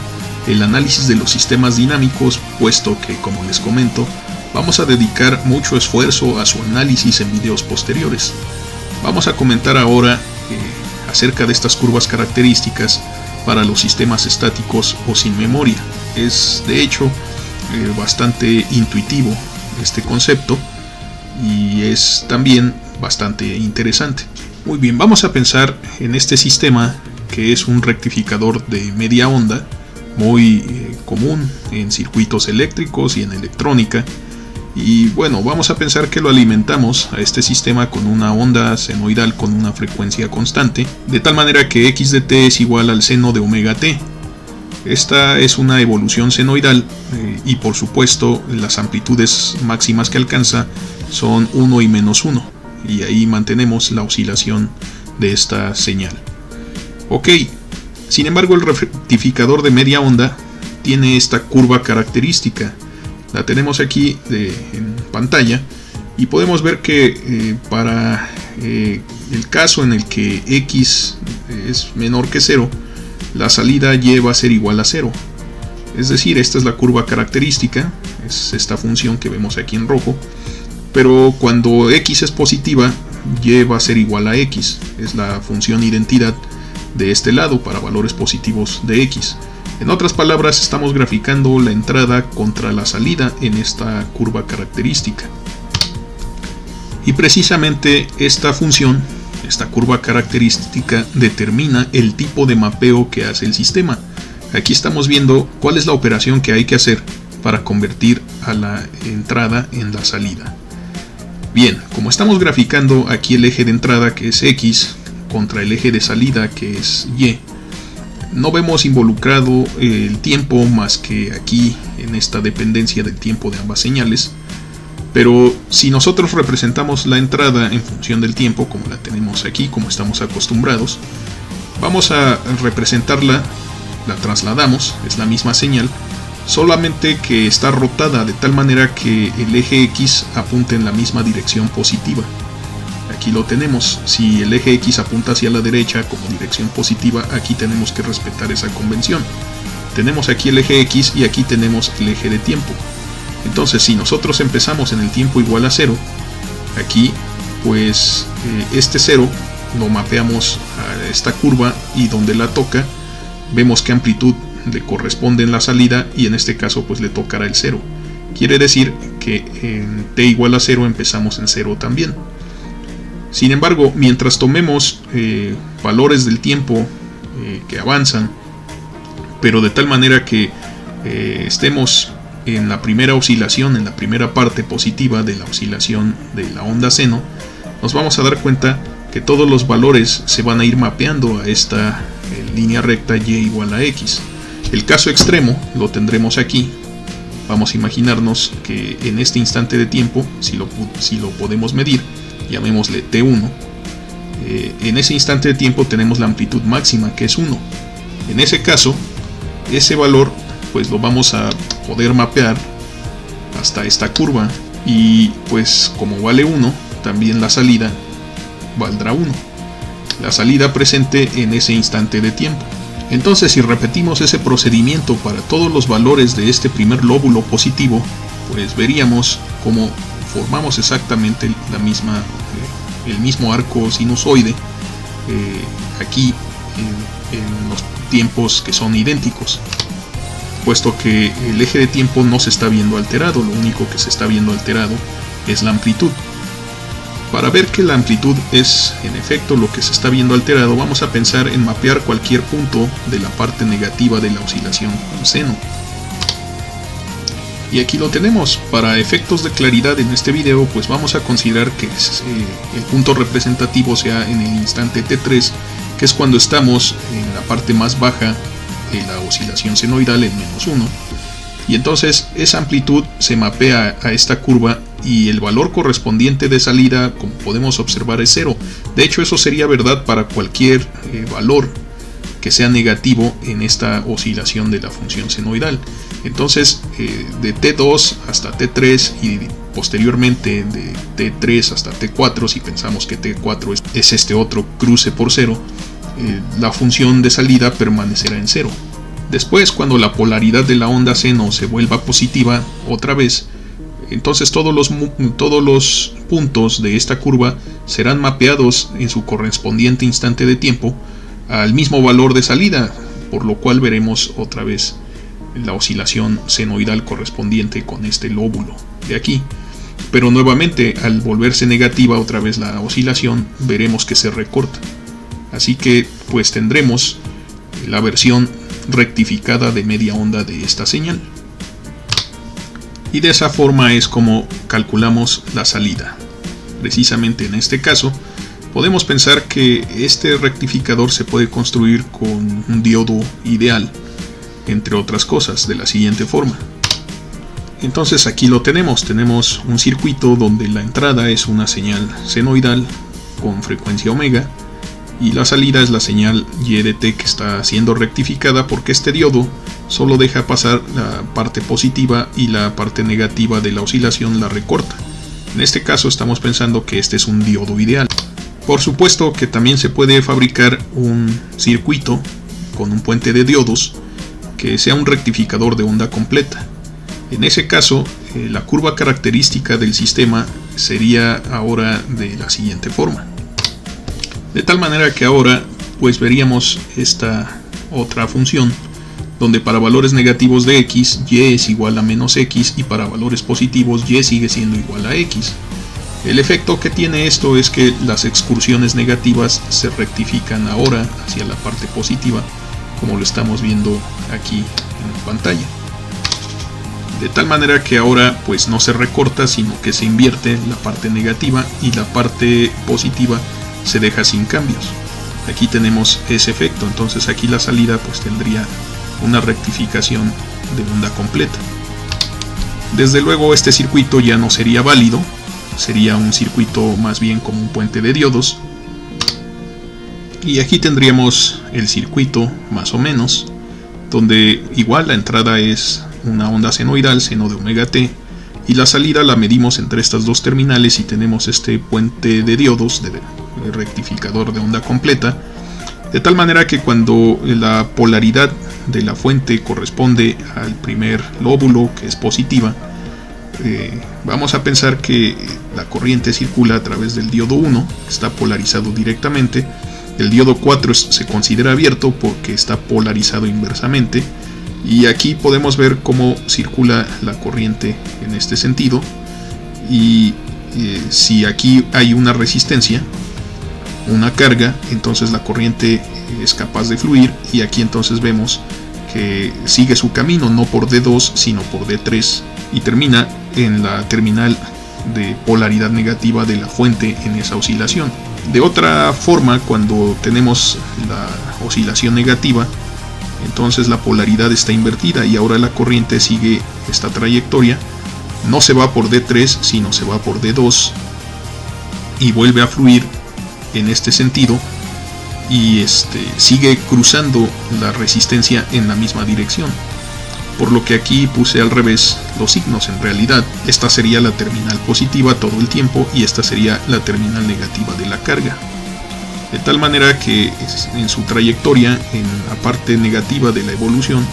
el análisis de los sistemas dinámicos, puesto que, como les comento, vamos a dedicar mucho esfuerzo a su análisis en videos posteriores. Vamos a comentar ahora acerca de estas curvas características para los sistemas estáticos o sin memoria. Es de hecho bastante intuitivo este concepto y es también bastante interesante. Muy bien, vamos a pensar en este sistema que es un rectificador de media onda muy común en circuitos eléctricos y en electrónica. Y bueno, vamos a pensar que lo alimentamos a este sistema con una onda senoidal con una frecuencia constante, de tal manera que x de t es igual al seno de omega t. Esta es una evolución senoidal y por supuesto las amplitudes máximas que alcanza son 1 y menos 1, y ahí mantenemos la oscilación de esta señal. Ok, sin embargo el rectificador de media onda tiene esta curva característica. La tenemos aquí en pantalla y podemos ver que para el caso en el que x es menor que 0, la salida y va a ser igual a 0. Es decir, esta es la curva característica, es esta función que vemos aquí en rojo, pero cuando x es positiva, y va a ser igual a x, es la función identidad de este lado para valores positivos de x. En otras palabras, estamos graficando la entrada contra la salida en esta curva característica. Y precisamente esta función, esta curva característica, determina el tipo de mapeo que hace el sistema. Aquí estamos viendo cuál es la operación que hay que hacer para convertir a la entrada en la salida. Bien, como estamos graficando aquí el eje de entrada, que es X, contra el eje de salida, que es Y, no vemos involucrado el tiempo más que aquí en esta dependencia del tiempo de ambas señales. Pero si nosotros representamos la entrada en función del tiempo, como la tenemos aquí, como estamos acostumbrados, vamos a representarla, la trasladamos, es la misma señal, solamente que está rotada de tal manera que el eje X apunte en la misma dirección positiva. Aquí lo tenemos. Si el eje X apunta hacia la derecha como dirección positiva, aquí tenemos que respetar esa convención. Tenemos aquí el eje X y aquí tenemos el eje de tiempo. Entonces, si nosotros empezamos en el tiempo igual a 0, aquí pues este 0 lo mapeamos a esta curva, y donde la toca vemos qué amplitud le corresponde en la salida, y en este caso pues le tocará el 0. Quiere decir que en t igual a 0 empezamos en 0 también. Sin embargo, mientras tomemos valores del tiempo que avanzan, pero de tal manera que estemos en la primera oscilación, en la primera parte positiva de la oscilación de la onda seno, nos vamos a dar cuenta que todos los valores se van a ir mapeando a esta línea recta y igual a x. El caso extremo lo tendremos aquí. Vamos a imaginarnos que en este instante de tiempo, si lo podemos medir, llamémosle t1, en ese instante de tiempo tenemos la amplitud máxima, que es 1. En ese caso, ese valor pues lo vamos a poder mapear hasta esta curva, y pues como vale 1, también la salida valdrá 1, la salida presente en ese instante de tiempo. Entonces, si repetimos ese procedimiento para todos los valores de este primer lóbulo positivo, pues veríamos cómo formamos exactamente el mismo arco sinusoide aquí en los tiempos que son idénticos, puesto que el eje de tiempo no se está viendo alterado. Lo único que se está viendo alterado es la amplitud. Para ver que la amplitud es en efecto lo que se está viendo alterado, vamos a pensar en mapear cualquier punto de la parte negativa de la oscilación seno. Y aquí lo tenemos. Para efectos de claridad en este video, pues vamos a considerar que el punto representativo sea en el instante t3, que es cuando estamos en la parte más baja de la oscilación senoidal, en -1, y entonces esa amplitud se mapea a esta curva, y el valor correspondiente de salida, como podemos observar, es 0. De hecho, eso sería verdad para cualquier valor que sea negativo en esta oscilación de la función senoidal. Entonces, de t2 hasta t3 y posteriormente de t3 hasta t4, si pensamos que t4 es este otro cruce por 0, la función de salida permanecerá en 0. Después, cuando la polaridad de la onda seno se vuelva positiva otra vez, entonces todos los puntos de esta curva serán mapeados en su correspondiente instante de tiempo al mismo valor de salida, por lo cual veremos otra vez la oscilación senoidal correspondiente con este lóbulo de aquí. Pero nuevamente, al volverse negativa otra vez la oscilación, veremos que se recorta. Así que pues tendremos la versión rectificada de media onda de esta señal. Y de esa forma es como calculamos la salida. Precisamente en este caso, podemos pensar que este rectificador se puede construir con un diodo ideal, entre otras cosas, de la siguiente forma. Entonces aquí lo tenemos un circuito donde la entrada es una señal senoidal con frecuencia omega, y la salida es la señal y de t que está siendo rectificada, porque este diodo solo deja pasar la parte positiva y la parte negativa de la oscilación la recorta. En este caso estamos pensando que este es un diodo ideal. Por supuesto que también se puede fabricar un circuito con un puente de diodos que sea un rectificador de onda completa. En ese caso, la curva característica del sistema sería ahora de la siguiente forma. De tal manera que ahora pues veríamos esta otra función, donde para valores negativos de x, y es igual a menos x, y para valores positivos y sigue siendo igual a x. El efecto que tiene esto es que las excursiones negativas se rectifican ahora hacia la parte positiva, como lo estamos viendo aquí en pantalla. De tal manera que ahora pues no se recorta, sino que se invierte la parte negativa y la parte positiva se deja sin cambios. Aquí tenemos ese efecto, entonces aquí la salida pues tendría una rectificación de onda completa. Desde luego este circuito ya no sería válido, sería un circuito más bien como un puente de diodos. Y aquí tendríamos el circuito más o menos, donde igual la entrada es una onda senoidal, seno de omega t, y la salida la medimos entre estas dos terminales y tenemos este puente de diodos de rectificador de onda completa, de tal manera que cuando la polaridad de la fuente corresponde al primer lóbulo, que es positiva, vamos a pensar que la corriente circula a través del diodo 1, que está polarizado directamente. El diodo 4 se considera abierto porque está polarizado inversamente, y aquí podemos ver cómo circula la corriente en este sentido. Y si aquí hay una resistencia, una carga, entonces la corriente es capaz de fluir, y aquí entonces vemos que sigue su camino no por D2 sino por D3 y termina en la terminal de polaridad negativa de la fuente en esa oscilación. De otra forma, cuando tenemos la oscilación negativa, entonces la polaridad está invertida y ahora la corriente sigue esta trayectoria, no se va por D3 sino se va por D2 y vuelve a fluir en este sentido, y sigue cruzando la resistencia en la misma dirección, por lo que aquí puse al revés los signos. En realidad esta sería la terminal positiva todo el tiempo y esta sería la terminal negativa de la carga, de tal manera que en su trayectoria, en la parte negativa de la evolución,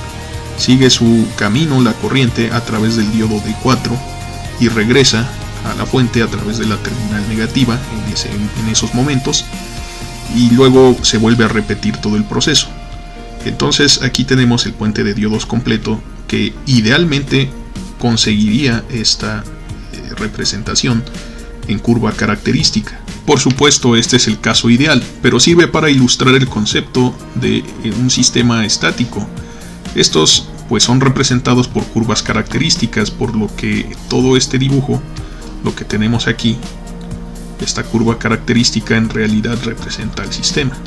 sigue su camino la corriente a través del diodo D4 y regresa a la fuente a través de la terminal negativa en esos momentos, y luego se vuelve a repetir todo el proceso. Entonces aquí tenemos el puente de diodos completo, que idealmente conseguiría esta representación en curva característica. Por supuesto, este es el caso ideal, pero sirve para ilustrar el concepto de un sistema estático. Estos pues son representados por curvas características, por lo que todo este dibujo, lo que tenemos aquí, esta curva característica, en realidad representa el sistema.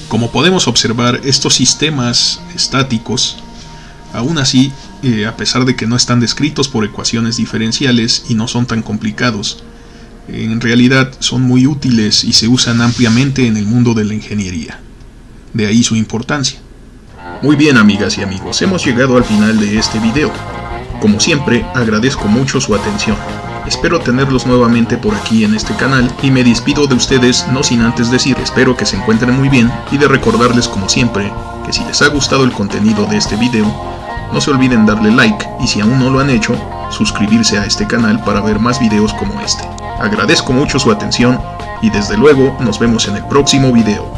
Como podemos observar, estos sistemas estáticos, aún así, a pesar de que no están descritos por ecuaciones diferenciales y no son tan complicados, en realidad son muy útiles y se usan ampliamente en el mundo de la ingeniería. De ahí su importancia. Muy bien, amigas y amigos, hemos llegado al final de este video. Como siempre, agradezco mucho su atención. Espero tenerlos nuevamente por aquí en este canal, y me despido de ustedes no sin antes decir espero que se encuentren muy bien, y de recordarles como siempre que si les ha gustado el contenido de este video, no se olviden darle like, y si aún no lo han hecho, suscribirse a este canal para ver más videos como este. Agradezco mucho su atención y desde luego nos vemos en el próximo video.